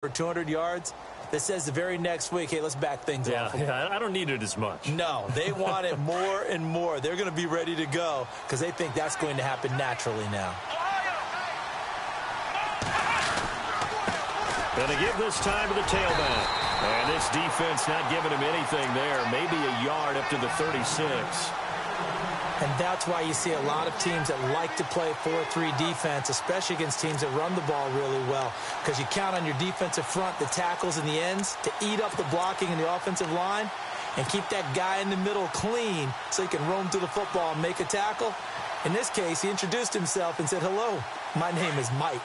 for 200 yards, that says the very next week, hey, let's back things off. Yeah, I don't need it as much. No, they want it more and more. They're going to be ready to go because they think that's going to happen naturally now. Going to give this time to the tailback. And this defense not giving him anything there. Maybe a yard up to the 36. And that's why you see a lot of teams that like to play 4-3 defense, especially against teams that run the ball really well, because you count on your defensive front, the tackles and the ends, to eat up the blocking in the offensive line and keep that guy in the middle clean so he can roam through the football and make a tackle. In this case, he introduced himself and said, hello, my name is Mike.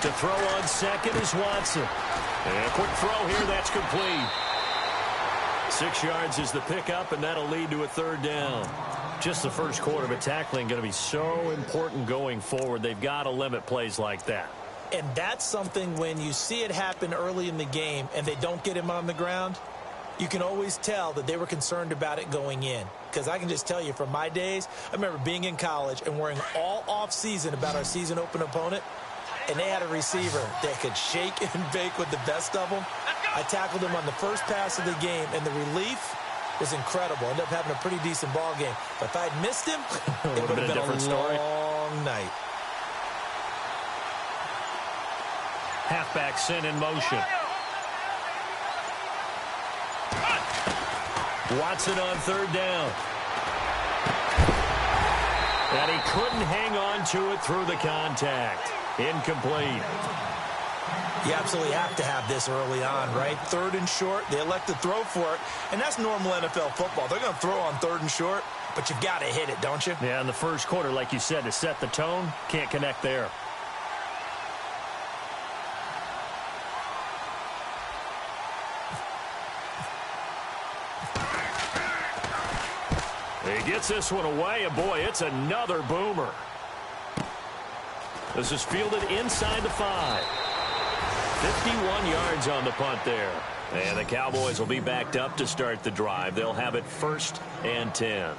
To throw on second is Watson. And a quick throw here, that's complete. 6 yards is the pickup, and that'll lead to a third down. Just the first quarter, but tackling going to be so important going forward. They've got to limit plays like that. And that's something when you see it happen early in the game and they don't get him on the ground, you can always tell that they were concerned about it going in. Because I can just tell you from my days, I remember being in college and worrying all off-season about our season open opponent. And they had a receiver that could shake and bake with the best of them. I tackled him on the first pass of the game, and the relief was incredible. Ended up having a pretty decent ball game. But if I had missed him, it would have been a long night. Halfback sent in motion. Watson on third down. And he couldn't hang on to it through the contact. Incomplete. You absolutely have to have this early on, right? Third and short, they elect to throw for it, and that's normal NFL football. They're going to throw on third and short, but you've got to hit it, don't you? Yeah, in the first quarter, like you said, to set the tone, can't connect there. He gets this one away, and boy, it's another boomer. This is fielded inside the 5. 51 yards on the punt there. And the Cowboys will be backed up to start the drive. They'll have it 1st and 10.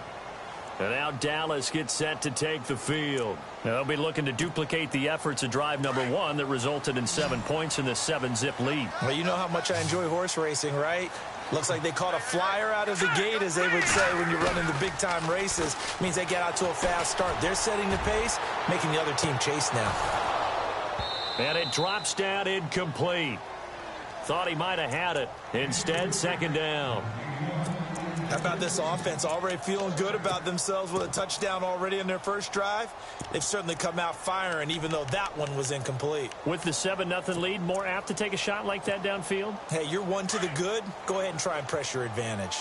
And now Dallas gets set to take the field. They'll be looking to duplicate the efforts of drive number 1 that resulted in 7 points in the 7-zip lead. Well, you know how much I enjoy horse racing, right? Looks like they caught a flyer out of the gate, as they would say, when you're running the big-time races. It means they get out to a fast start. They're setting the pace, making the other team chase now. And it drops down incomplete. Thought he might have had it. Instead, second down. How about this offense? Already feeling good about themselves with a touchdown already in their first drive. They've certainly come out firing, even though that one was incomplete. With the 7-0 lead, more apt to take a shot like that downfield? Hey, you're one to the good. Go ahead and try and press your advantage.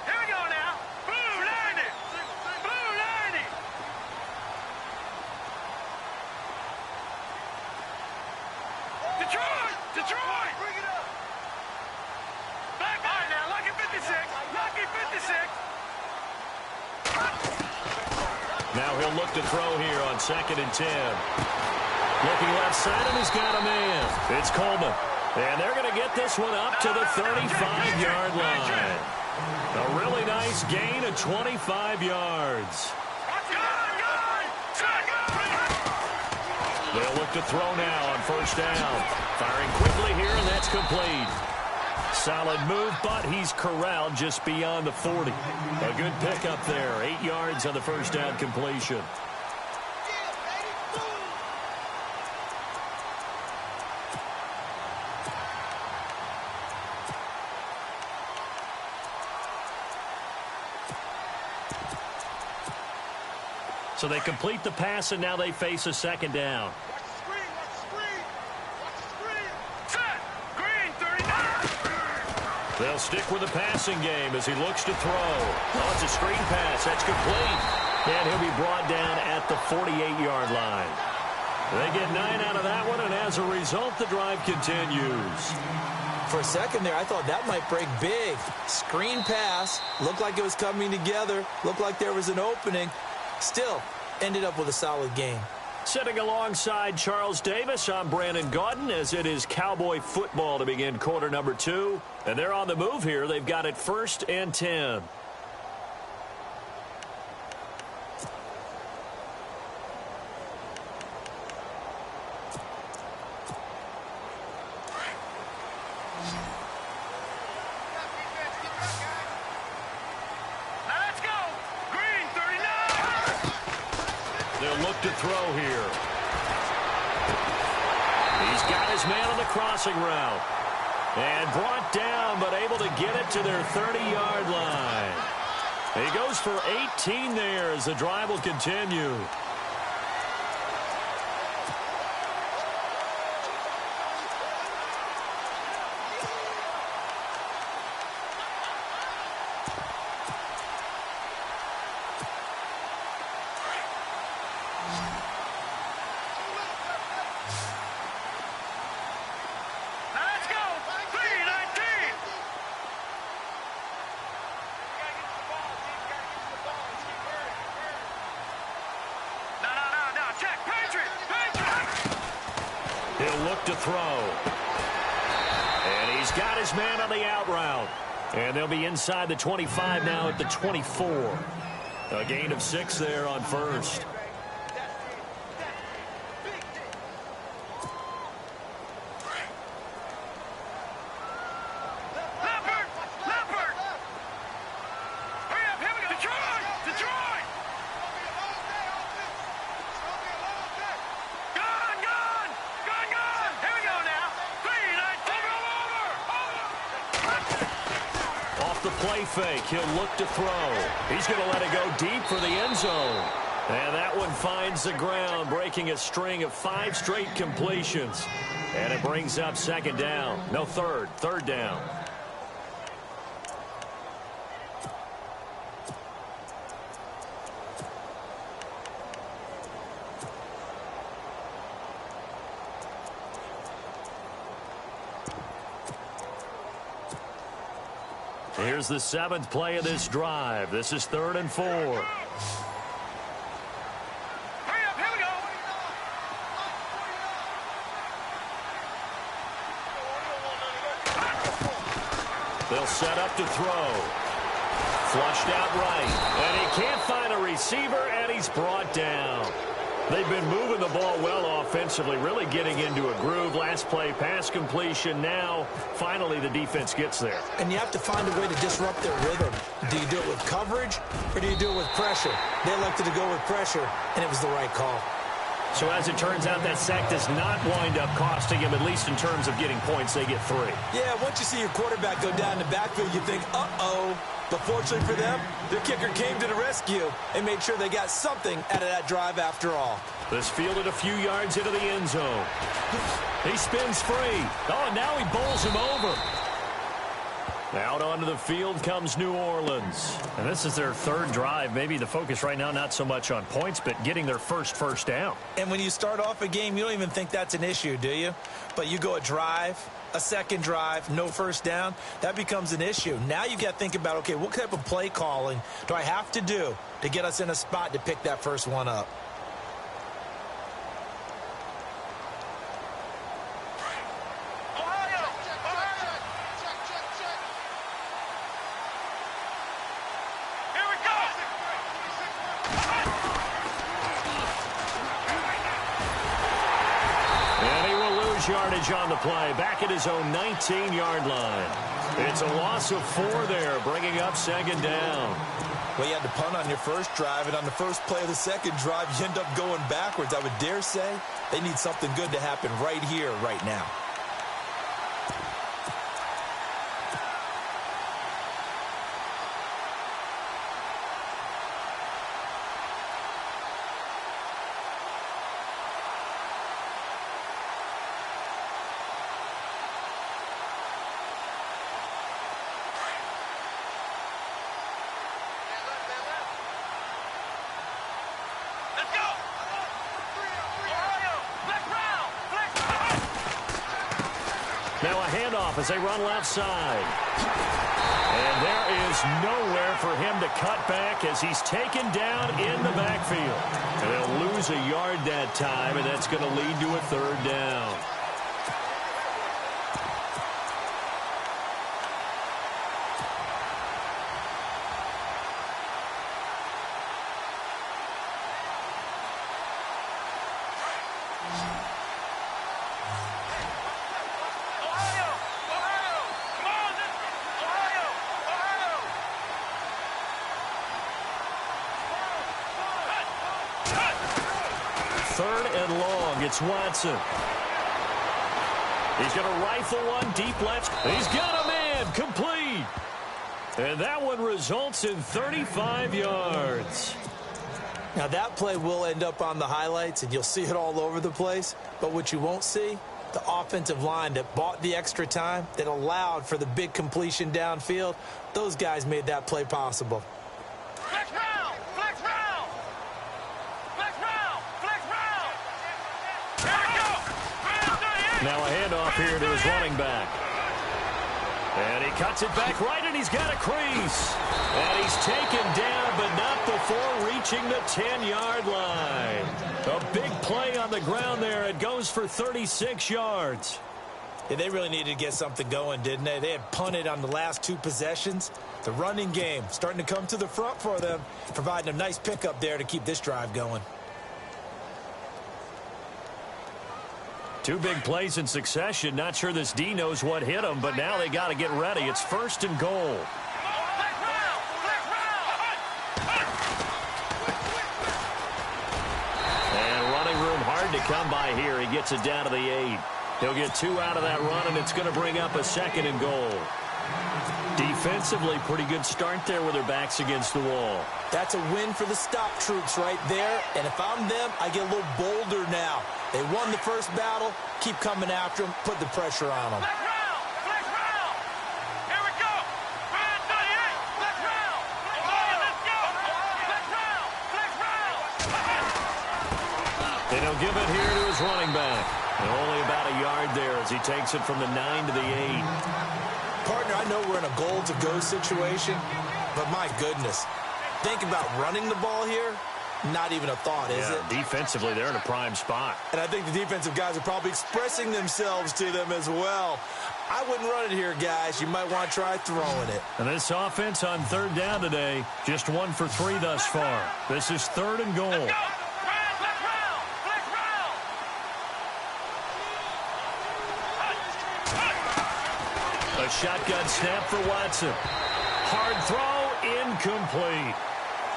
Here we go now. Blue 90. Blue 90. Detroit! Detroit! Bring it up. Back on now. Lucky 56. Lucky 56. Now he'll look to throw here on 2nd and 10. Looking left side, and he's got a man. It's Coleman. And they're going to get this one up to the 35-yard line. A really nice gain of 25 yards. They'll look to throw now on 1st down. Firing quickly here, and that's complete. Solid move, but he's corralled just beyond the 40. A good pickup there. 8 yards on the 1st down completion. So they complete the pass, and now they face a 2nd down. They'll stick with the passing game as he looks to throw. Oh, it's a screen pass. That's complete. And he'll be brought down at the 48-yard line. They get 9 out of that one, and as a result, the drive continues. For a second there, I thought that might break big. Screen pass. Looked like it was coming together. Looked like there was an opening. Still, ended up with a solid game. Sitting alongside Charles Davis, I'm Brandon Gaudin, as it is Cowboy football to begin quarter number 2. And they're on the move here. They've got it 1st and 10. To throw here. He's got his man on the crossing route. And brought down, but able to get it to their 30-yard line. He goes for 18 there as the drive will continue. He'll look to throw. And he's got his man on the out route. And they'll be inside the 25 now at the 24. A gain of 6 there on first. Play fake. He'll look to throw. He's going to let it go deep for the end zone. And that one finds the ground, breaking a string of 5 straight completions. And it brings up second down. No, third down. Here's the 7th play of this drive. This is 3rd and 4. Hurry up, here we go. They'll set up to throw. Flushed out right. And he can't find a receiver, and he's brought down. They've been moving the ball well offensively, really getting into a groove. Last play, pass completion. Now, finally, the defense gets there. And you have to find a way to disrupt their rhythm. Do you do it with coverage, or do you do it with pressure? They elected to go with pressure, and it was the right call. So as it turns out, that sack does not wind up costing him, at least in terms of getting points. They get 3. Yeah, once you see your quarterback go down the backfield, you think, uh-oh. But fortunately for them, their kicker came to the rescue and made sure they got something out of that drive after all. This fielded a few yards into the end zone. He spins free. Oh, and now he bowls him over. Out onto the field comes New Orleans. And this is their 3rd drive. Maybe the focus right now not so much on points, but getting their first down. And when you start off a game, you don't even think that's an issue, do you? But you go a drive, a second drive, no first down, that becomes an issue. Now you've got to think about, okay, what type of play calling do I have to do to get us in a spot to pick that first one up? Yardage on the play, back at his own 19-yard line. It's a loss of 4 there, bringing up second down. Well, you had to punt on your first drive, and on the first play of the second drive, you end up going backwards. I would dare say they need something good to happen right here, right now. as they run left side. And there is nowhere for him to cut back as he's taken down in the backfield. And they'll lose a yard that time, and that's going to lead to a third down. Third and long, it's Watson. He's going to rifle one deep left. He's got a man, complete. And that one results in 35 yards. Now that play will end up on the highlights, and you'll see it all over the place. But what you won't see, the offensive line that bought the extra time, that allowed for the big completion downfield, those guys made that play possible. Flex round! Flex round! Flex round! Flex round! Here we go! Now a handoff here to his running back. And he cuts it back right, and he's got a crease. And he's taken down, but not before reaching the 10-yard line. A big play on the ground there. It goes for 36 yards. Yeah, they really needed to get something going, didn't they? They had punted on the last two possessions. The running game starting to come to the front for them, providing a nice pickup there to keep this drive going. Two big plays in succession. Not sure this D knows what hit him, but now they got to get ready. It's first and goal. And running room hard to come by here. He gets it down to the 8. He'll get 2 out of that run, and it's going to bring up a second and goal. Defensively, pretty good start there with their backs against the wall. That's a win for the stop troops right there. And if I'm them, I get a little bolder now. They won the first battle. Keep coming after them. Put the pressure on them. Flex round! Flex round! Here we go! Flex round! Let's go! Flex round! Flex round! And he'll give it here to his running back. And only about a yard there as he takes it from the 9 to the 8. Partner, I know we're in a goal-to-go situation, but my goodness, think about running the ball here. Not even a thought, is it? Defensively, they're in a prime spot. And I think the defensive guys are probably expressing themselves to them as well. I wouldn't run it here, guys. You might want to try throwing it. And this offense on third down today, just 1 for 3 thus far. This is third and goal. A shotgun snap for Watson. Hard throw, incomplete.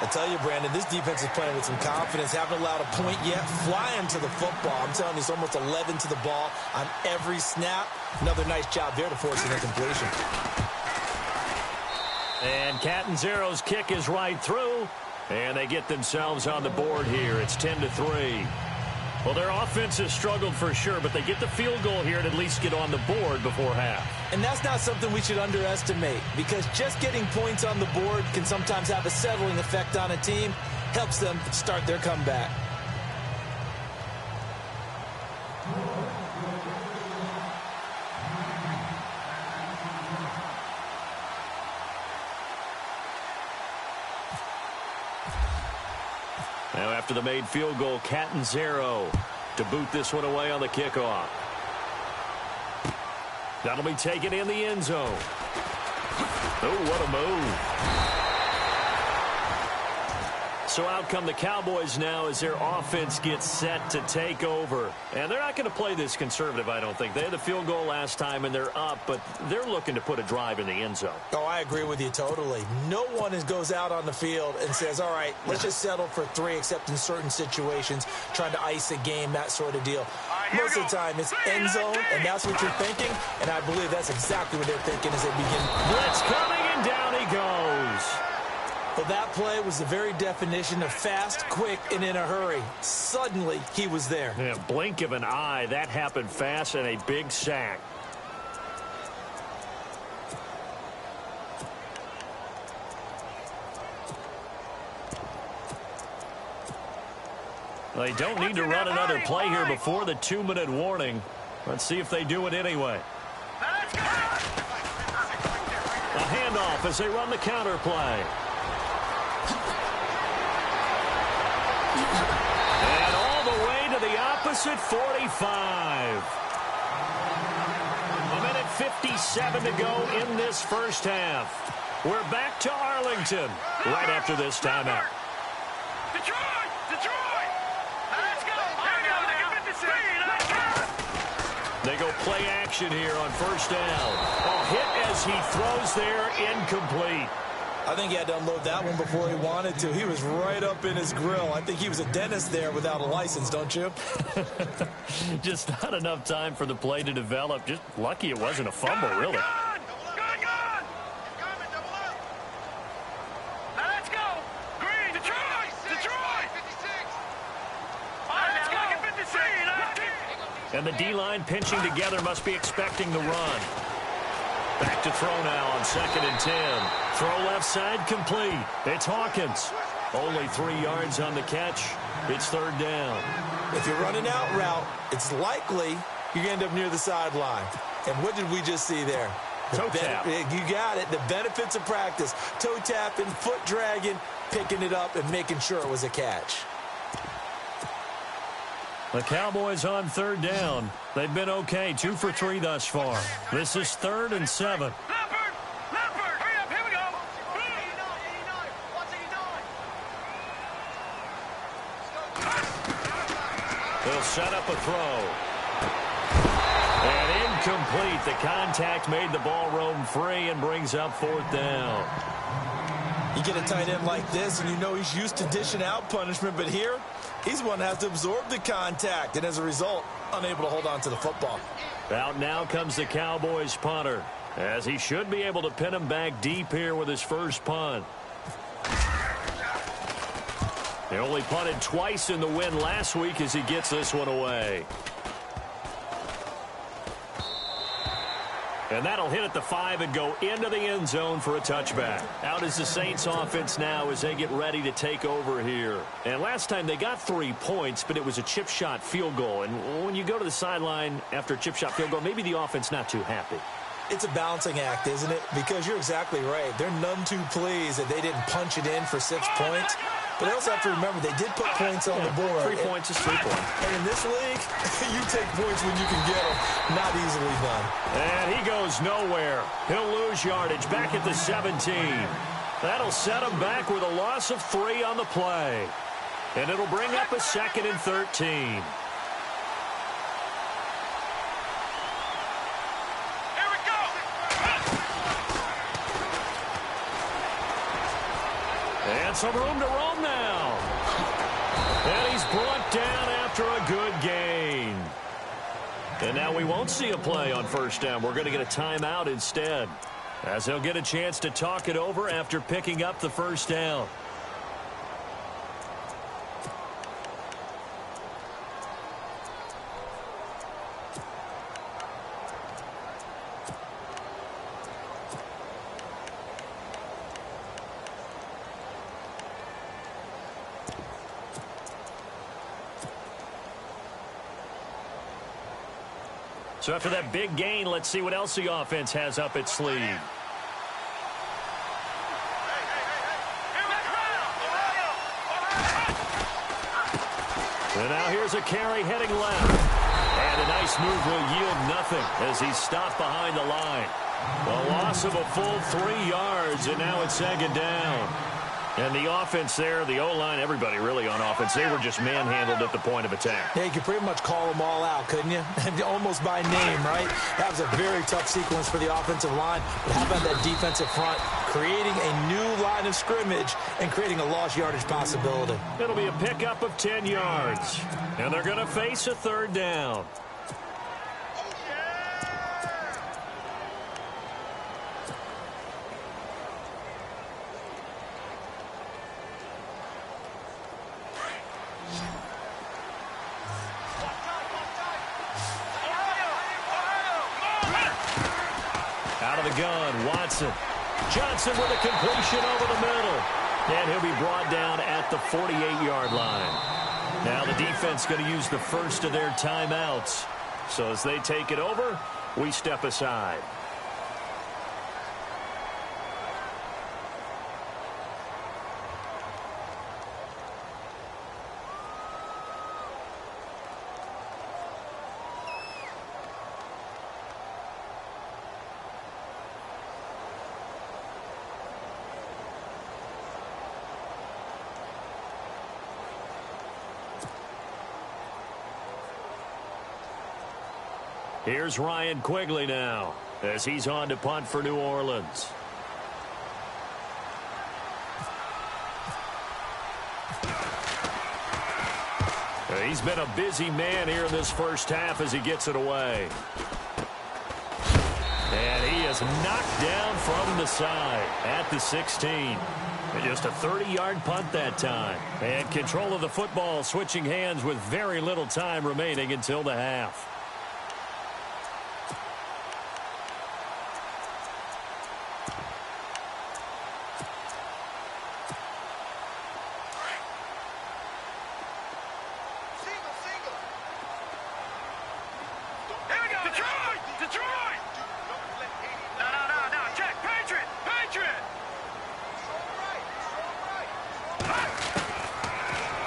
I tell you, Brandon, this defense is playing with some confidence. Haven't allowed a point yet. Flying to the football. I'm telling you, it's almost 11 to the ball on every snap. Another nice job there to force an incompletion. And Catanzaro's kick is right through. And they get themselves on the board here. It's 10-3. Well, their offense has struggled for sure, but they get the field goal here and at least get on the board before half. And that's not something we should underestimate, because just getting points on the board can sometimes have a settling effect on a team. Helps them start their comeback. Now after the made field goal, Catanzaro to boot this one away on the kickoff. That'll be taken in the end zone. Oh, what a move. So out come the Cowboys now as their offense gets set to take over. And they're not going to play this conservative, I don't think. They had the field goal last time, and they're up, but they're looking to put a drive in the end zone. Oh, I agree with you totally. No one goes out on the field and says, all right, let's just settle for 3, except in certain situations, trying to ice a game, that sort of deal. Most of the time, it's end zone, and that's what you're thinking, and I believe that's exactly what they're thinking as they begin. Blitz coming, and down he goes. Well, that play was the very definition of fast, quick, and in a hurry. Suddenly, he was there. Yeah, blink of an eye. That happened fast, and a big sack. They don't need to run another play here before the 2-minute warning. Let's see if they do it anyway. Let's go! handoff as they run the counter play. And all the way to the opposite 45. A minute 57 to go in this first half. We're back to Arlington right after this timeout. Detroit! Detroit! Let's go! Here we go! Let's go! They go play action here on first down. A hit as he throws there, incomplete. I think he had to unload that one before he wanted to. He was right up in his grill. I think he was a dentist there without a license, don't you? Just not enough time for the play to develop. Just lucky it wasn't a fumble, really. Good! Let's go! Green! Detroit! Detroit! 56! Let's go! 56! And the D-line pinching together must be expecting the run. Back to throw now on 2nd and 10. Throw left side complete. It's Hawkins. Only 3 yards on the catch. It's 3rd down. If you're running out route, it's likely you're going to end up near the sideline. And what did we just see there? Toe tap. You got it. The benefits of practice. Toe tapping, foot dragging, picking it up, and making sure it was a catch. The Cowboys on 3rd down. They've been okay, 2 for 3 thus far. This is 3rd and 7. Leopard! Leopard! Hurry up, here we go! 89! They'll set up a throw. And incomplete. The contact made the ball roam free and brings up 4th down. You get a tight end like this, and you know he's used to dishing out punishment, but here, he's the one that has to absorb the contact, and as a result, unable to hold on to the football. Out now comes the Cowboys punter, as he should be able to pin him back deep here with his first punt. He only punted twice in the win last week as he gets this one away. And that'll hit at the 5 and go into the end zone for a touchback. Out is the Saints offense now as they get ready to take over here. And last time they got 3 points, but it was a chip shot field goal. And when you go to the sideline after a chip shot field goal, maybe the offense not too happy. It's a balancing act, isn't it? Because you're exactly right. They're none too pleased that they didn't punch it in for 6 points. But they also have to remember they did put points on the board. 3 points is 3 points. And in this league, you take points when you can get them. Not easily done. And he goes nowhere. He'll lose yardage back at the 17. That'll set him back with a loss of 3 on the play. And it'll bring up a 2nd and 13. And some room to roam now. And he's brought down after a good gain. And now we won't see a play on first down. We're going to get a timeout instead, as he'll get a chance to talk it over after picking up the first down. So after that big gain, let's see what else the offense has up its sleeve. And now here's a carry heading left. And a nice move will yield nothing as he's stopped behind the line. A loss of a full 3 yards, and now it's 2nd down. And the offense there, the O-line, everybody really on offense, they were just manhandled at the point of attack. Yeah, you could pretty much call them all out, couldn't you? Almost by name, right? That was a very tough sequence for the offensive line. But how about that defensive front creating a new line of scrimmage and creating a lost yardage possibility? It'll be a pickup of 10 yards. And they're going to face a 3rd down. Out of the gun, Watson. Johnson with a completion over the middle. And he'll be brought down at the 48-yard line. Now the defense going to use the first of their timeouts. So as they take it over, we step aside. Here's Ryan Quigley now as he's on to punt for New Orleans. He's been a busy man here in this first half as he gets it away. And he is knocked down from the side at the 16. Just a 30-yard punt that time. And control of the football switching hands with very little time remaining until the half.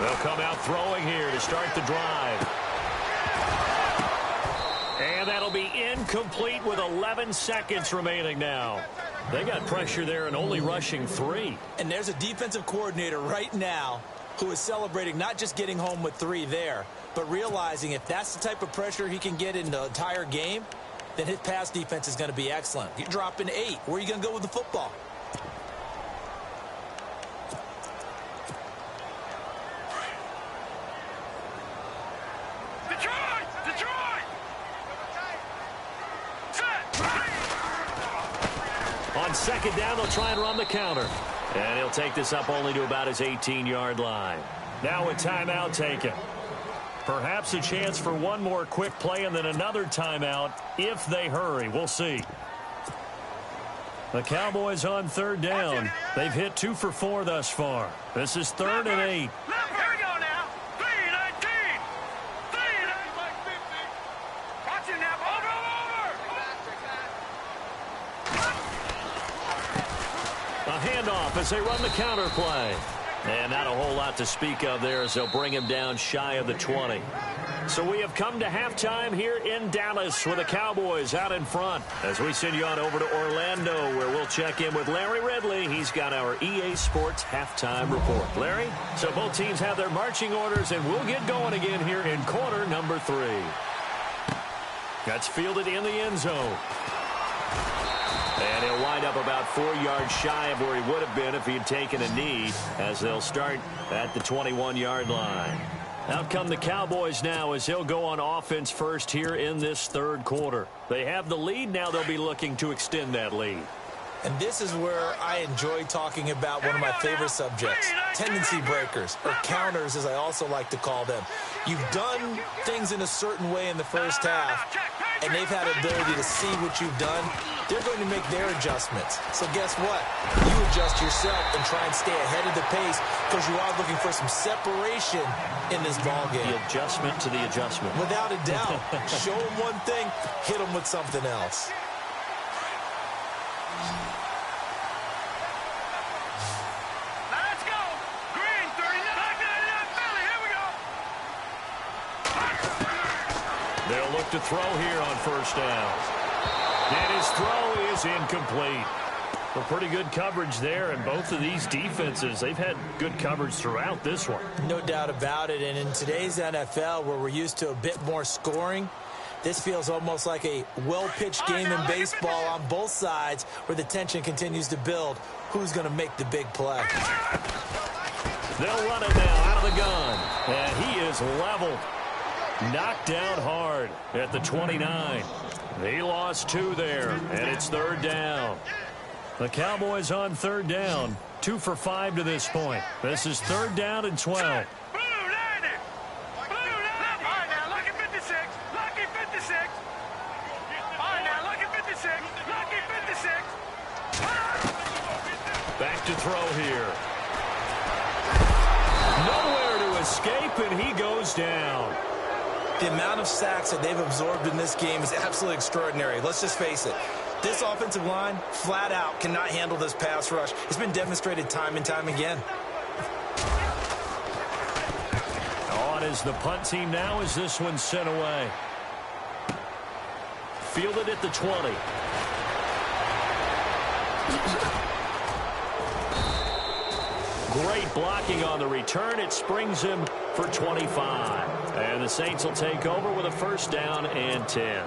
They'll come out throwing here to start the drive. And that'll be incomplete with 11 seconds remaining now. They got pressure there and only rushing 3. And there's a defensive coordinator right now who is celebrating not just getting home with 3 there, but realizing if that's the type of pressure he can get in the entire game, then his pass defense is going to be excellent. You're dropping 8. Where are you going to go with the football? On second down, they'll try and run the counter. And he'll take this up only to about his 18-yard line. Now a timeout taken. Perhaps a chance for one more quick play and then another timeout if they hurry. We'll see. The Cowboys on third down. They've hit 2 for 4 thus far. This is 3rd and 8. Here we go now. 3-19. 3-19. Watch him now. Over. A handoff as they run the counter play. And not a whole lot to speak of there as they'll bring him down shy of the 20. So we have come to halftime here in Dallas with the Cowboys out in front. As we send you on over to Orlando where we'll check in with Larry Ridley. He's got our EA Sports halftime report. Larry, so both teams have their marching orders and we'll get going again here in quarter number 3. That's fielded in the end zone. And he'll wind up about 4 yards shy of where he would have been if he had taken a knee as they'll start at the 21-yard line. Out come the Cowboys now as they'll go on offense first here in this third quarter. They have the lead. Now they'll be looking to extend that lead. And this is where I enjoy talking about one of my favorite subjects, tendency breakers, or counters as I also like to call them. You've done things in a certain way in the first half, and they've had ability to see what you've done. They're going to make their adjustments. So guess what? You adjust yourself and try and stay ahead of the pace because you are looking for some separation in this ballgame. The adjustment to the adjustment. Without a doubt. Show them one thing, hit them with something else. Let's go. Green, 39. Philly, here we go. They'll look to throw here on first down. And his throw is incomplete. Well, pretty good coverage there, and both of these defenses, they've had good coverage throughout this one. No doubt about it, and in today's NFL, where we're used to a bit more scoring, this feels almost like a well-pitched game in baseball on both sides where the tension continues to build. Who's going to make the big play? They'll run it now out of the gun, and he is leveled. Knocked down hard at the 29. He lost 2 there, and it's third down. The Cowboys on third down, 2 for 5 to this point. This is third down and 12. Blue 90. Blue 90. All right, now, lucky 56. Lucky 56. All right, now, lucky 56. Lucky 56. Back to throw here. Nowhere to escape, and he goes down. The amount of sacks that they've absorbed in this game is absolutely extraordinary. Let's just face it. This offensive line, flat out, cannot handle this pass rush. It's been demonstrated time and time again. On is the punt team now as this one's sent away. Fielded at the 20. Great blocking on the return. It springs him for 25. And the Saints will take over with a first down and 10.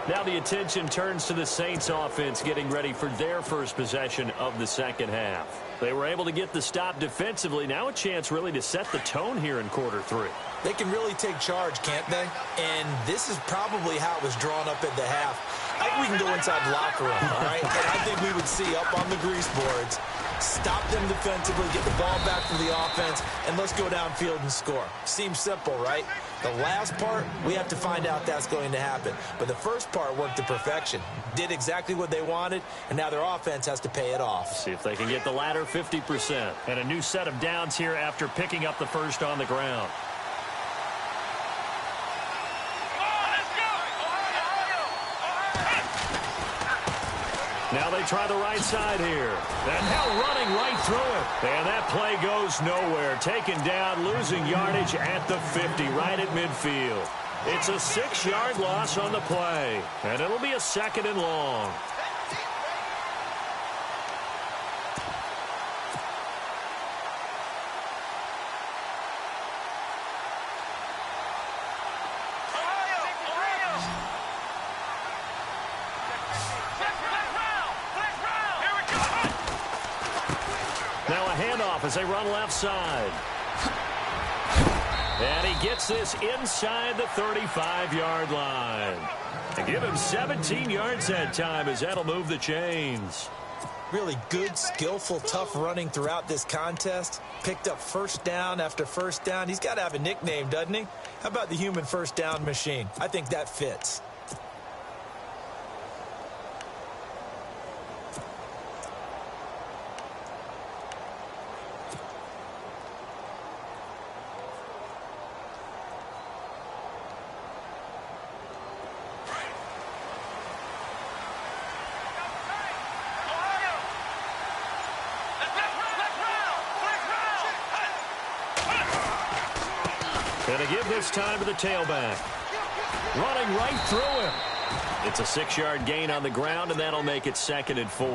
Now the attention turns to the Saints offense getting ready for their first possession of the second half. They were able to get the stop defensively. Now a chance really to set the tone here in quarter three. They can really take charge, can't they? And this is probably how it was drawn up at the half. I think we can go inside the locker room, all right? And I think we would see up on the grease boards, stop them defensively, get the ball back for the offense, and let's go downfield and score. Seems simple, right? The last part, we have to find out that's going to happen. But the first part worked to perfection. Did exactly what they wanted, and now their offense has to pay it off. See if they can get the latter 50%. And a new set of downs here after picking up the first on the ground. Now they try the right side here. And now running right through it. And that play goes nowhere. Taken down, losing yardage at the 50, right at midfield. It's a 6-yard loss on the play. And it'll be a 2nd and long. As they run left side. And he gets this inside the 35-yard line. And give him 17 yards that time as that'll move the chains. Really good, skillful, tough running throughout this contest. Picked up first down after first down. He's got to have a nickname, doesn't he? How about the human first down machine? I think that fits. And to give this time to the tailback. Running right through him. It's a 6-yard gain on the ground, and that'll make it 2nd and 4.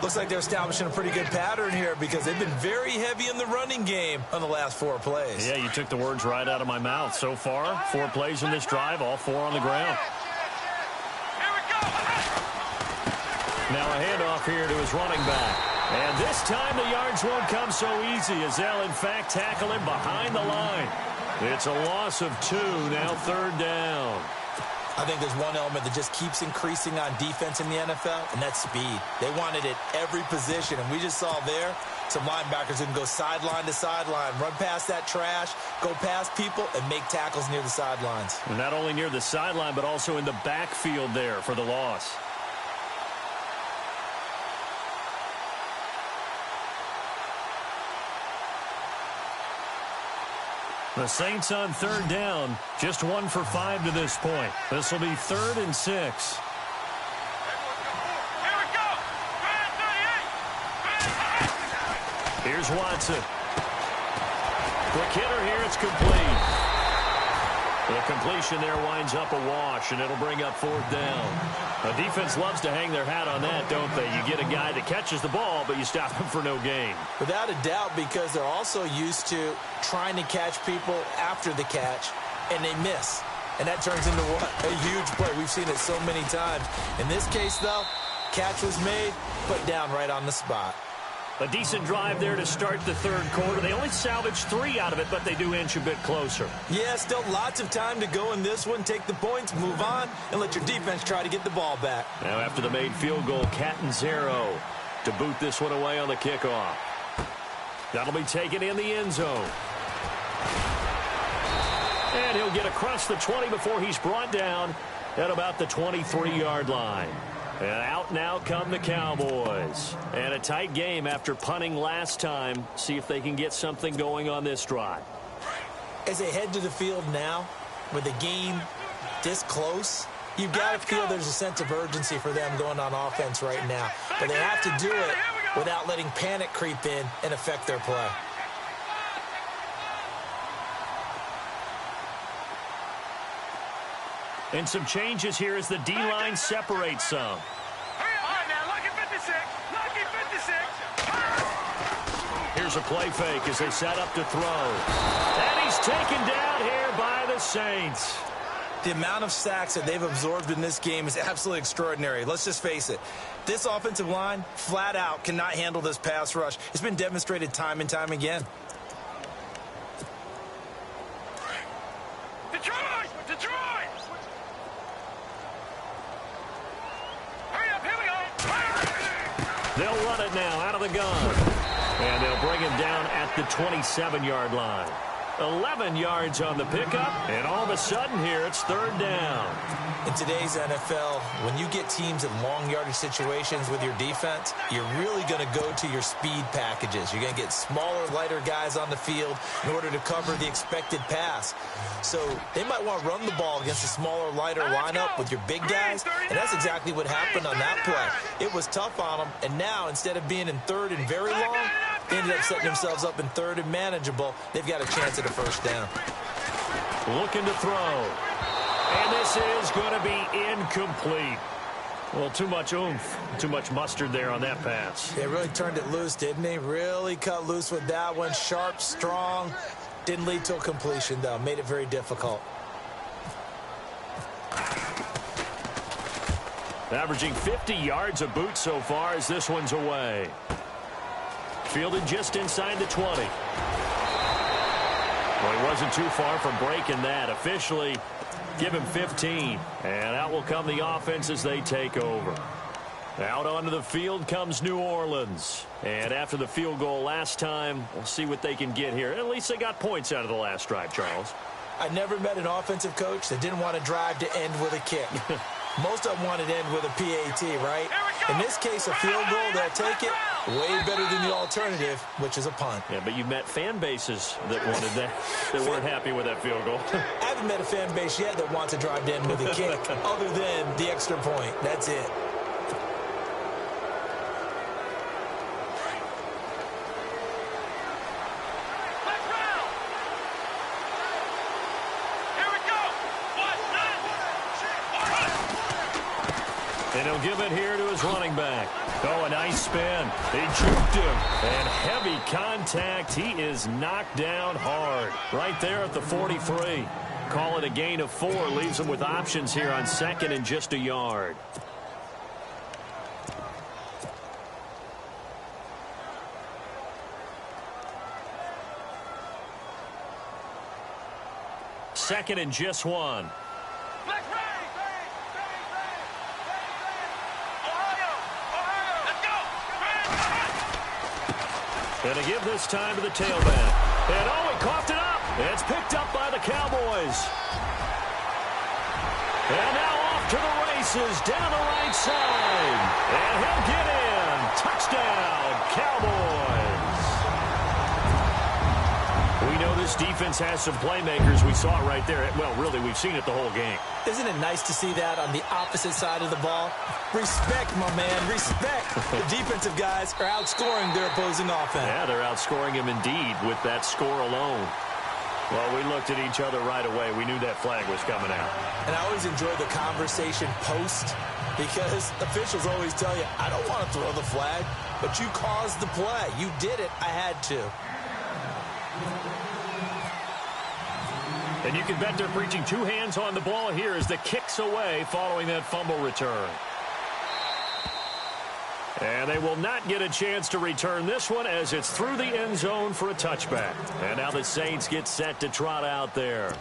Looks like they're establishing a pretty good pattern here because they've been very heavy in the running game on the last 4 plays. Yeah, you took the words right out of my mouth. So far, 4 plays in this drive, all 4 on the ground. Now a handoff here to his running back. And this time the yards won't come so easy as they'll, in fact, tackle him behind the line. It's a loss of 2, now 3rd down. I think there's one element that just keeps increasing on defense in the NFL, and that's speed. They want it at every position, and we just saw there some linebackers who can go sideline to sideline, run past that trash, go past people, and make tackles near the sidelines. And not only near the sideline, but also in the backfield there for the loss. The Saints on 3rd down, just 1 for 5 to this point. This will be 3rd and 6. Here we go. Here's Watson. Quick hitter here, it's complete. The completion there winds up a wash, and it'll bring up 4th down. The defense loves to hang their hat on that, don't they? You get a guy that catches the ball, but you stop him for no gain. Without a doubt, because they're also used to trying to catch people after the catch, and they miss. And that turns into what? A huge play. We've seen it so many times. In this case, though, catch was made, put down right on the spot. A decent drive there to start the 3rd quarter. They only salvaged 3 out of it, but they do inch a bit closer. Yeah, still lots of time to go in this one. Take the points, move on, and let your defense try to get the ball back. Now after the made field goal, Catanzaro to boot this one away on the kickoff. That'll be taken in the end zone. And he'll get across the 20 before he's brought down at about the 23-yard line. And out now come the Cowboys. And a tight game after punting last time. See if they can get something going on this drive. As they head to the field now, with the game this close, you've got to feel there's a sense of urgency for them going on offense right now. But they have to do it without letting panic creep in and affect their play. And some changes here as the D-line separates some. All right, now, lucky 56. Lucky 56. Here's a play fake as they set up to throw. And he's taken down here by the Saints. The amount of sacks that they've absorbed in this game is absolutely extraordinary. Let's just face it. This offensive line, flat out, cannot handle this pass rush. It's been demonstrated time and time again. Detroit! Detroit! Hurry up, here we go! They'll run it now out of the gun. And they'll bring him down at the 27-yard line. 11 yards on the pickup, and all of a sudden here it's third down. In today's NFL, when you get teams in long yardage situations with your defense, you're really going to go to your speed packages. You're going to get smaller, lighter guys on the field in order to cover the expected pass. So they might want to run the ball against a smaller, lighter lineup with your big guys, and that's exactly what happened on that play. It was tough on them, and now instead of being in third and very long, they ended up setting themselves up in third and manageable. They've got a chance at a first down. Looking to throw. And this is going to be incomplete. Well, too much oomph, too much mustard there on that pass. They really turned it loose, didn't they? Really cut loose with that one. Sharp, strong. Didn't lead to a completion, though. Made it very difficult. Averaging 50 yards a boot so far as this one's away. Fielded just inside the 20. Well, he wasn't too far from breaking that. Officially, give him 15. And out will come the offense as they take over. Out onto the field comes New Orleans. And after the field goal last time, we'll see what they can get here. At least they got points out of the last drive, Charles. I never met an offensive coach that didn't want to drive to end with a kick. Most of them wanted to end with a PAT, right? In this case, a field goal, they'll take it. Way better than the alternative, which is a punt. Yeah, but you met fan bases that wanted that, that weren't happy with that field goal. I haven't met a fan base yet that wants to drive to end with a kick, other than the extra point. That's it. And he'll give it here to his running back. Oh, a nice spin. They juked him. And heavy contact. He is knocked down hard. Right there at the 43. Call it a gain of 4. Leaves him with options here on second and just a yard. Second and just 1. And to give this time to the tailback. And oh, he coughed it up. It's picked up by the Cowboys. And now off to the races down the right side. And he'll get in. Touchdown, Cowboys. We know this defense has some playmakers. We saw it right there. Well, really, we've seen it the whole game. Isn't it nice to see that on the opposite side of the ball? Respect, my man, respect. The defensive guys are outscoring their opposing offense. Yeah, they're outscoring him indeed with that score alone. Well, we looked at each other right away. We knew that flag was coming out. And I always enjoy the conversation post because officials always tell you, I don't want to throw the flag, but you caused the play. You did it. I had to. And you can bet they're preaching 2 hands on the ball here as the kick's away following that fumble return. And they will not get a chance to return this one as it's through the end zone for a touchback. And now the Saints get set to trot out there.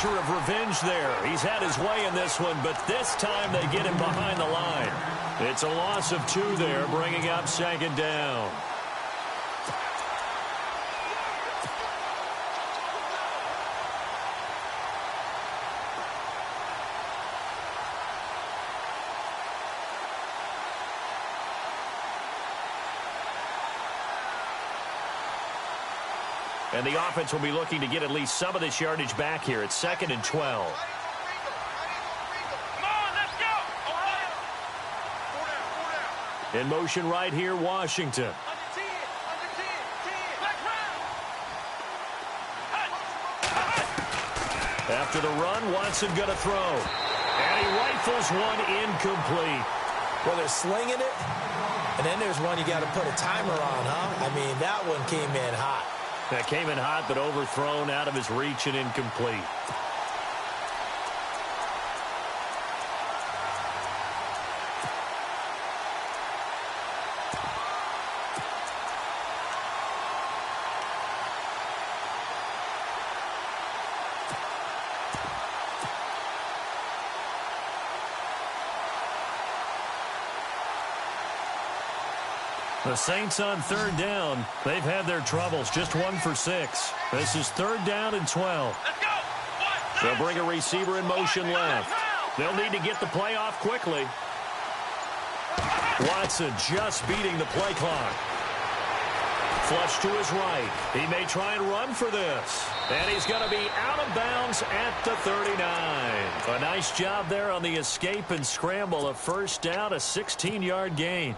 Of revenge there. He's had his way in this one, but this time they get him behind the line. It's a loss of 2 there, bringing up second down. And the offense will be looking to get at least some of this yardage back here. It's 2nd and 12. Come on, let's go. Ohio. 4 down. In motion right here, Washington. Under 10. Black round. After the run, Watson going to throw. And he rifles one incomplete. Well, they're slinging it, and then there's one you got to put a timer on, huh? I mean, that one came in hot. That came in hot, but overthrown, out of his reach and incomplete. The Saints on 3rd down. They've had their troubles. Just 1 for 6. This is 3rd down and 12. Let's go. They'll bring a receiver in motion left. They'll need to get the play off quickly. Watson just beating the play clock. Flush to his right. He may try and run for this. And he's going to be out of bounds at the 39. A nice job there on the escape and scramble. A first down, a 16-yard gain.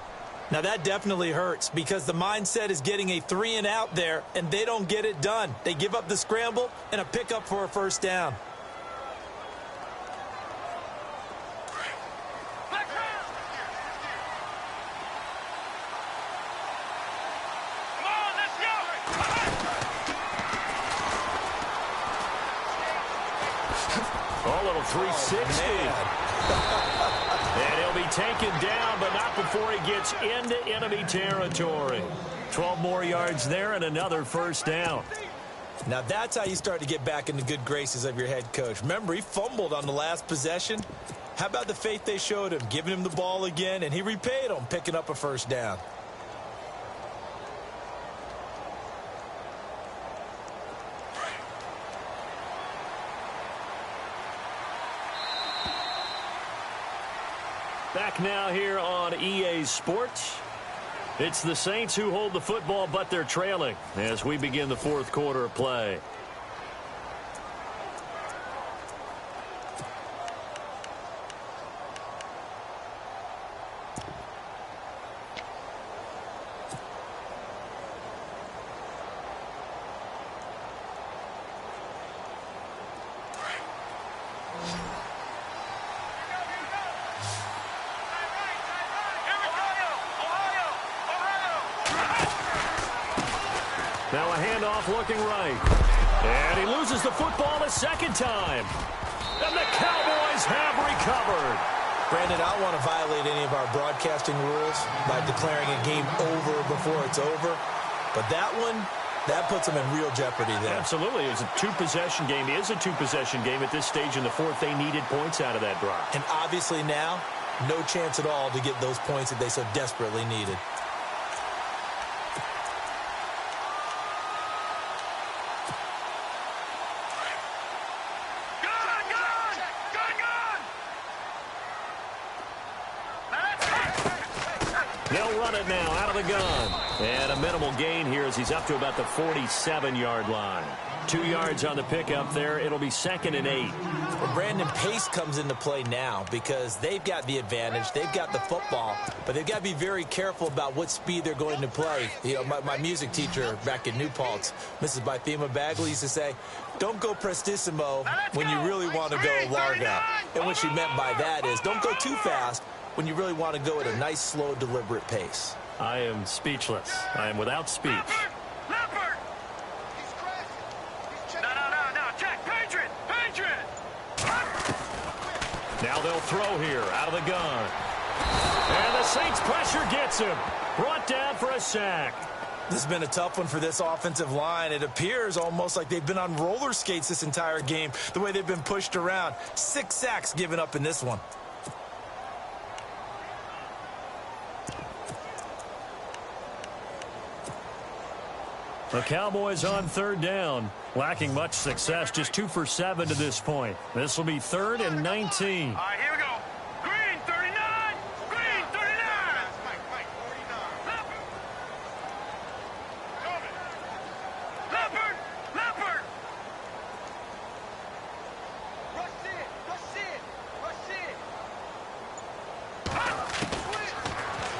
Now, that definitely hurts because the mindset is getting a 3-and-out there, and they don't get it done. They give up the scramble and a pickup for a first down. Come on, let's go. Oh, a little 360. And he'll be taken down, but not before he gets into enemy territory. 12 more yards there and another first down. Now, that's how you start to get back in the good graces of your head coach. Remember, he fumbled on the last possession. How about the faith they showed him, giving him the ball again, and he repaid them, picking up a first down. Back now here on EA Sports. It's the Saints who hold the football, but they're trailing as we begin the 4th quarter of play. Now a handoff looking right. And he loses the football a second time. And the Cowboys have recovered. Brandon, I don't want to violate any of our broadcasting rules by declaring a game over before it's over. But that one, that puts them in real jeopardy there. Absolutely. It's a two-possession game. It is a two-possession game at this stage in the 4th. They needed points out of that drive. And obviously now, no chance at all to get those points that they so desperately needed. They'll run it now out of the gun. And a minimal gain here as he's up to about the 47-yard line. 2 yards on the pickup there. It'll be 2nd and 8. Well, Brandon, pace comes into play now because they've got the advantage. They've got the football, but they've got to be very careful about what speed they're going to play. You know, my music teacher back in New Paltz, Mrs. Bythema Bagley, used to say, don't go prestissimo when you really want to go largo. And what she meant by that is don't go too fast when you really want to go at a nice, slow, deliberate pace. I am speechless. I am without speech. Leopard! No. Check. Patriot! Now they'll throw here out of the gun. And the Saints pressure gets him. Brought down for a sack. This has been a tough one for this offensive line. It appears almost like they've been on roller skates this entire game, the way they've been pushed around. 6 sacks given up in this one. The Cowboys on 3rd down, lacking much success, just 2 for 7 to this point. This will be 3rd and 19. All right, here we go. Green, 39. Green, 39. Mike, 49. Leopard.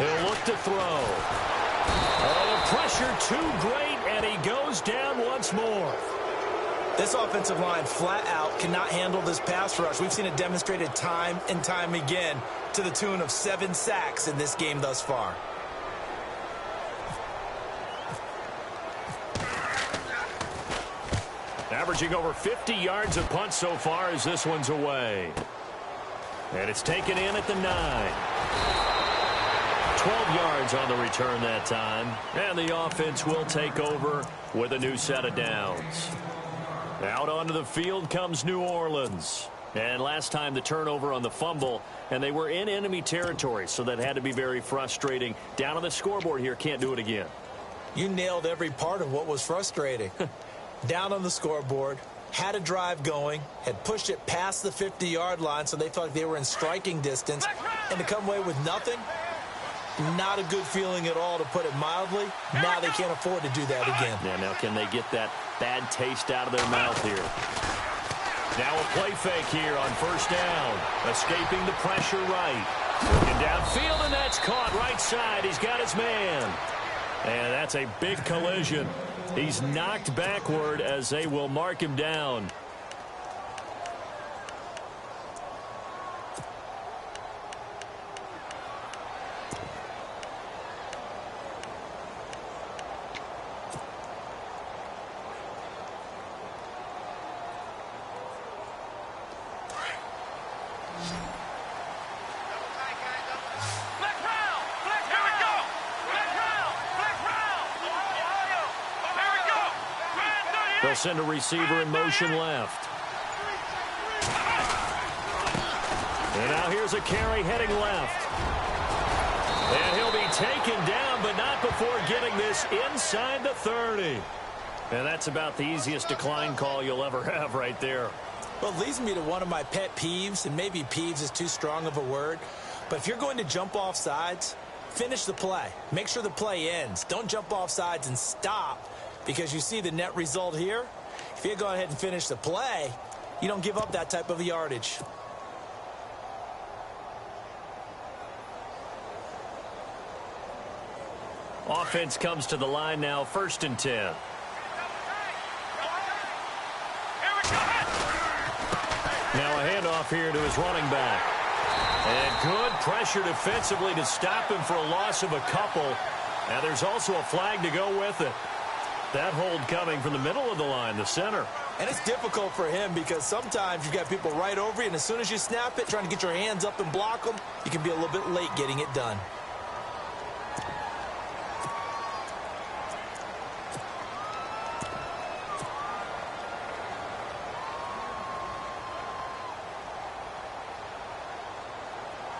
He'll look to throw. Oh, the pressure too great, and he goes down once more. This offensive line flat out cannot handle this pass rush. We've seen it demonstrated time and time again to the tune of 7 sacks in this game thus far. Averaging over 50 yards a punt so far as this one's away. And it's taken in at the 9. 12 yards on the return that time. And the offense will take over with a new set of downs. Out onto the field comes New Orleans. And last time the turnover on the fumble, and they were in enemy territory, so that had to be very frustrating. Down on the scoreboard here, can't do it again. You nailed every part of what was frustrating. Down on the scoreboard, had a drive going, had pushed it past the 50-yard line so they felt like they were in striking distance, and to come away with nothing, not a good feeling at all, to put it mildly. Now they can't afford to do that again. Yeah, now can they get that bad taste out of their mouth here? Now a play fake here on first down. Escaping the pressure right. Looking downfield, and that's caught right side. He's got his man. And that's a big collision. He's knocked backward as they will mark him down. They'll send a receiver in motion left. And now here's a carry heading left. And he'll be taken down, but not before getting this inside the 30. And that's about the easiest decline call you'll ever have right there. Well, it leads me to one of my pet peeves, and maybe peeves is too strong of a word, but if you're going to jump off sides, finish the play. Make sure the play ends. Don't jump off sides and stop, because you see the net result here. If you go ahead and finish the play, you don't give up that type of yardage. Offense comes to the line now, 1st and 10. Now a handoff here to his running back. And good pressure defensively to stop him for a loss of a couple. And there's also a flag to go with it. That hold coming from the middle of the line, the center. And it's difficult for him because sometimes you've got people right over you, and as soon as you snap it, trying to get your hands up and block them, you can be a little bit late getting it done.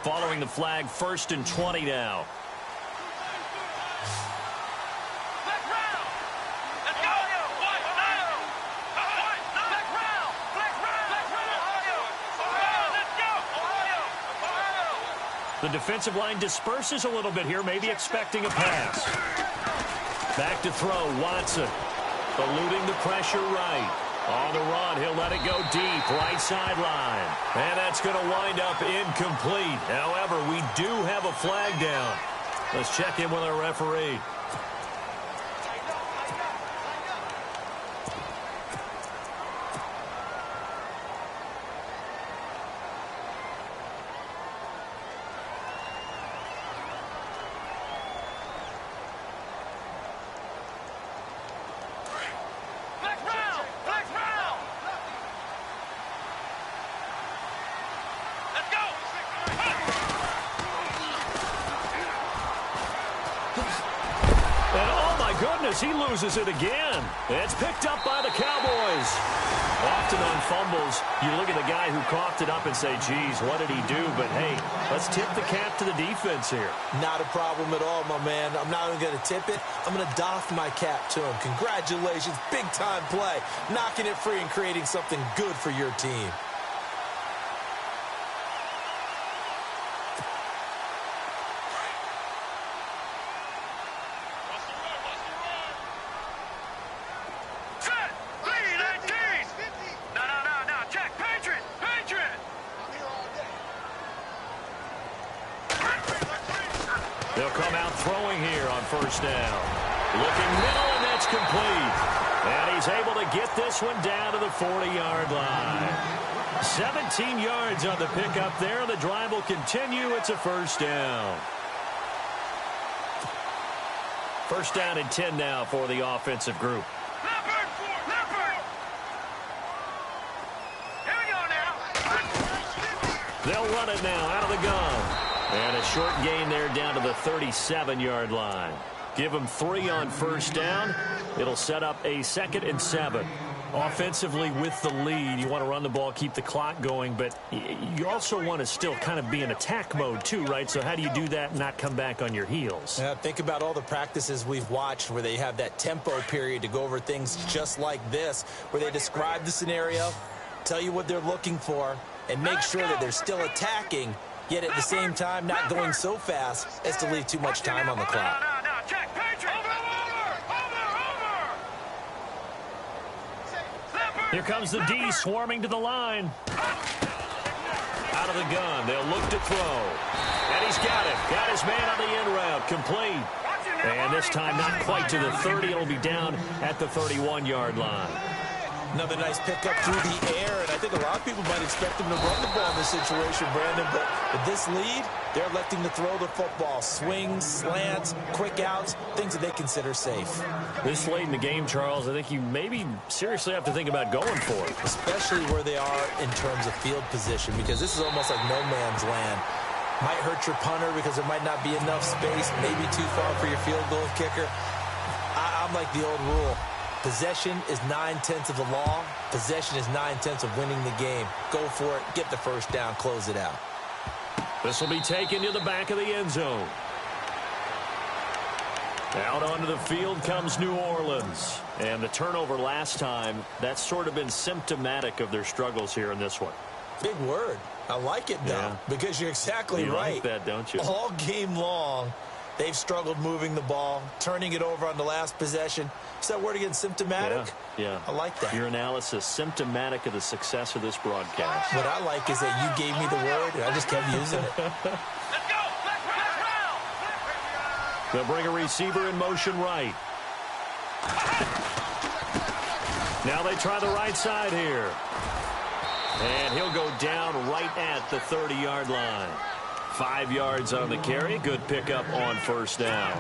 Following the flag, 1st and 20 now. The defensive line disperses a little bit here, maybe expecting a pass. Back to throw, Watson. Eluding the pressure right. On the run, he'll let it go deep, right sideline. And that's going to wind up incomplete. However, we do have a flag down. Let's check in with our referee. He loses it again. It's picked up by the Cowboys. Often on fumbles, you look at the guy who coughed it up and say, geez, what did he do? But, hey, let's tip the cap to the defense here. Not a problem at all, my man. I'm not even going to tip it. I'm going to doff my cap to him. Congratulations. Big-time play. Knocking it free and creating something good for your team. They'll come out throwing here on first down. Looking middle, and that's complete. And he's able to get this one down to the 40-yard line. 17 yards on the pickup there. The drive will continue. It's a first down. First down and 10 now for the offensive group. Here we go now. They'll run it now out of the gun. And a short gain there down to the 37-yard line. Give them 3 on first down. It'll set up a 2nd and 7. Offensively with the lead, you want to run the ball, keep the clock going, but you also want to still kind of be in attack mode too, right? So how do you do that and not come back on your heels? Yeah, think about all the practices we've watched where they have that tempo period to go over things just like this, where they describe the scenario, tell you what they're looking for, and make sure that they're still attacking, yet at the same time not going so fast as to leave too much time on the clock. Here comes the D swarming to the line. Out of the gun. They'll look to throw. And he's got it. Got his man on the in route. Complete. And this time not quite to the 30. It'll be down at the 31-yard line. Another nice pickup through the air, and I think a lot of people might expect him to run the ball in this situation, Brandon, but with this lead, they're electing to throw the football. Swings, slants, quick outs, things that they consider safe. This late in the game, Charles, I think you maybe seriously have to think about going for it. Especially where they are in terms of field position, because this is almost like no man's land. Might hurt your punter because there might not be enough space, maybe too far for your field goal kicker. I'm like the old rule. Possession is 9/10 of the law. Possession is 9/10 of winning the game. Go for it. Get the first down. Close it out. This will be taken to the back of the end zone. Out onto the field comes New Orleans. And the turnover last time, that's sort of been symptomatic of their struggles here in this one. Big word. I like it, though, because you're exactly right. You like that, don't you? All game long, they've struggled moving the ball, turning it over on the last possession. Is that word again, symptomatic? Yeah. I like that. Your analysis, symptomatic of the success of this broadcast. What I like is that you gave me the word, and I just kept using it. Let's go. Let's round. They'll bring a receiver in motion right. Now they try the right side here. And he'll go down right at the 30-yard line. 5 yards on the carry. Good pickup on first down.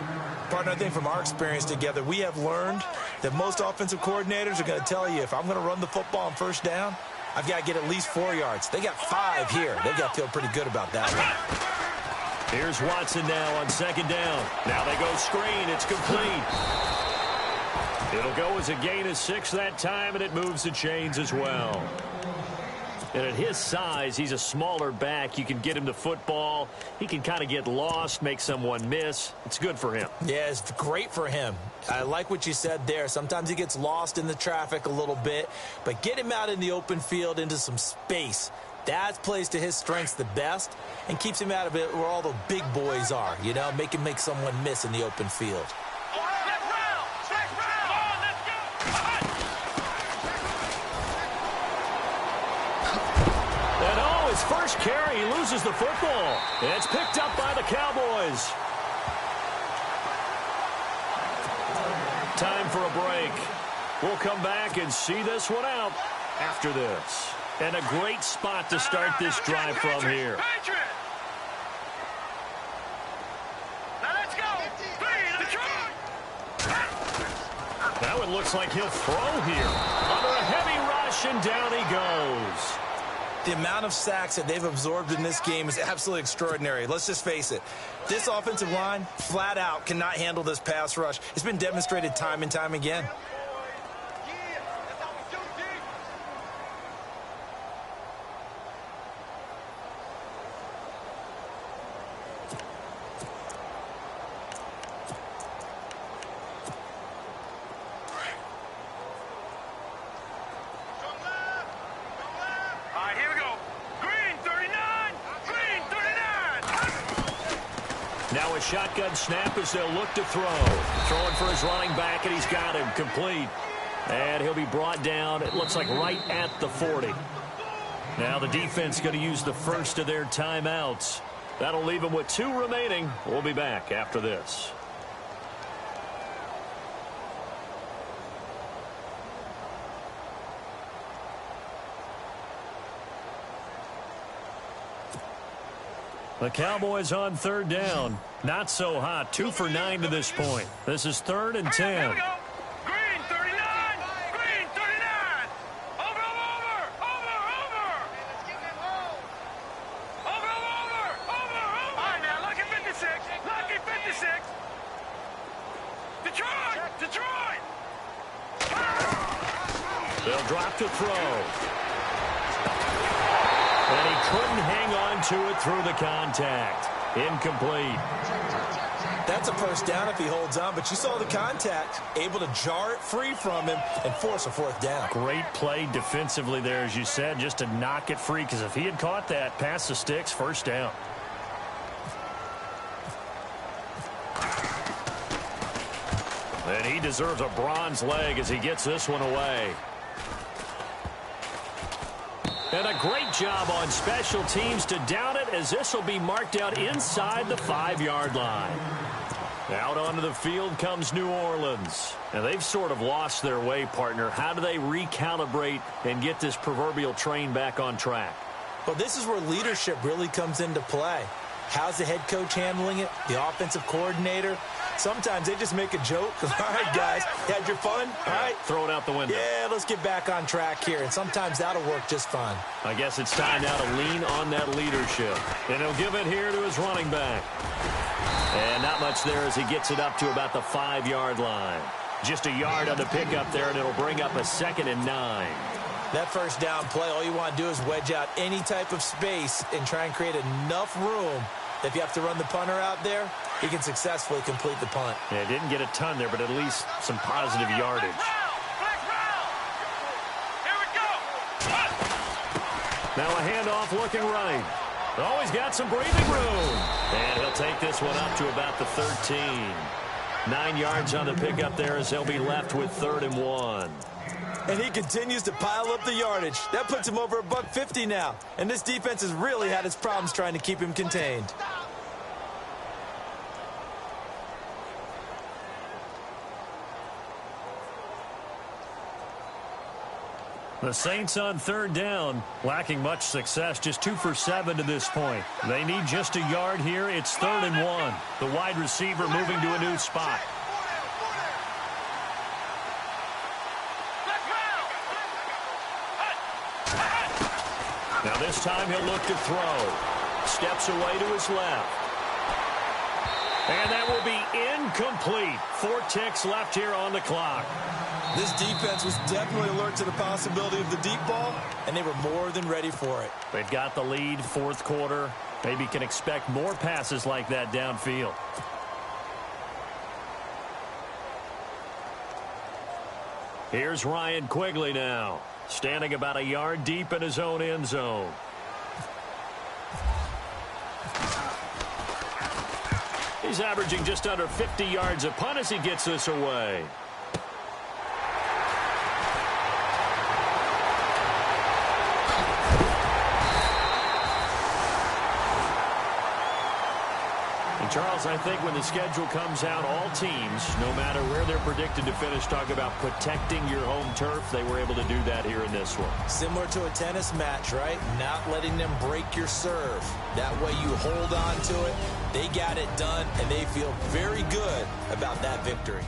Partner, I think from our experience together, we have learned that most offensive coordinators are going to tell you, if I'm going to run the football on first down, I've got to get at least 4 yards. They got 5 here. They've got to feel pretty good about that one. Here's Watson now on second down. Now they go screen. It's complete. It'll go as a gain of 6 that time, and it moves the chains as well. And at his size, he's a smaller back. You can get him the football. He can kind of get lost, make someone miss. It's good for him. Yeah, it's great for him. I like what you said there. Sometimes he gets lost in the traffic a little bit, but get him out in the open field into some space. That plays to his strengths the best and keeps him out of it where all the big boys are, you know, make him make someone miss in the open field. His first carry, he loses the football. It's picked up by the Cowboys. Time for a break. We'll come back and see this one out after this. And a great spot to start this drive from here. Now let's go. That one looks like he'll throw here. Under a heavy rush, and down he goes. The amount of sacks that they've absorbed in this game is absolutely extraordinary. Let's just face it. This offensive line, flat out, cannot handle this pass rush. It's been demonstrated time and time again. Now a shotgun snap as they'll look to throw. Throwing for his running back, and he's got him complete. And he'll be brought down, it looks like right at the 40. Now the defense going to use the first of their timeouts. That'll leave him with 2 remaining. We'll be back after this. The Cowboys on 3rd down. Not so hot. 2 for 9 to this point. This is 3rd and 10. Here we go. Green 39. Green 39. Over. All right, now, lucky 56. Lucky 56. Detroit. They'll drop to throw. And he couldn't hang on to it through the contact. Incomplete. That's a first down if he holds on, but you saw the contact, able to jar it free from him and force a 4th down. Great play defensively there, as you said, just to knock it free, because if he had caught that, past the sticks, first down. And he deserves a bronze leg as he gets this one away. And a great job on special teams to down it, as this will be marked out inside the 5-yard line. Out onto the field comes New Orleans. And they've sort of lost their way, partner. How do they recalibrate and get this proverbial train back on track? Well, this is where leadership really comes into play. How's the head coach handling it? The offensive coordinator? Sometimes they just make a joke. All right, guys, you had your fun? All right. Throw it out the window. Yeah, let's get back on track here. And sometimes that'll work just fine. I guess it's time now to lean on that leadership. And he'll give it here to his running back. And not much there as he gets it up to about the 5-yard line. Just a yard on the pickup there, and it'll bring up a 2nd and 9. That first down play, all you want to do is wedge out any type of space and try and create enough room. If you have to run the punter out there, he can successfully complete the punt. Yeah, didn't get a ton there, but at least some positive yardage. Here we go. Now a handoff looking right. Oh, he's got some breathing room. And he'll take this one up to about the 13. 9 yards on the pickup there as they'll be left with 3rd and 1. And he continues to pile up the yardage. That puts him over $150 now. And this defense has really had its problems trying to keep him contained. The Saints on 3rd down, lacking much success, just 2 for 7 to this point. They need just a yard here. It's 3rd and 1. The wide receiver moving to a new spot. Now this time he'll look to throw. Steps away to his left. And that will be incomplete. 4 ticks left here on the clock. This defense was definitely alert to the possibility of the deep ball, and they were more than ready for it. They've got the lead, 4th quarter. Maybe can expect more passes like that downfield. Here's Ryan Quigley now, standing about a yard deep in his own end zone. He's averaging just under 50 yards a punt as he gets this away. Charles, I think when the schedule comes out, all teams, no matter where they're predicted to finish, talk about protecting your home turf. They were able to do that here in this one. Similar to a tennis match, right? Not letting them break your serve. That way you hold on to it. They got it done, and they feel very good about that victory.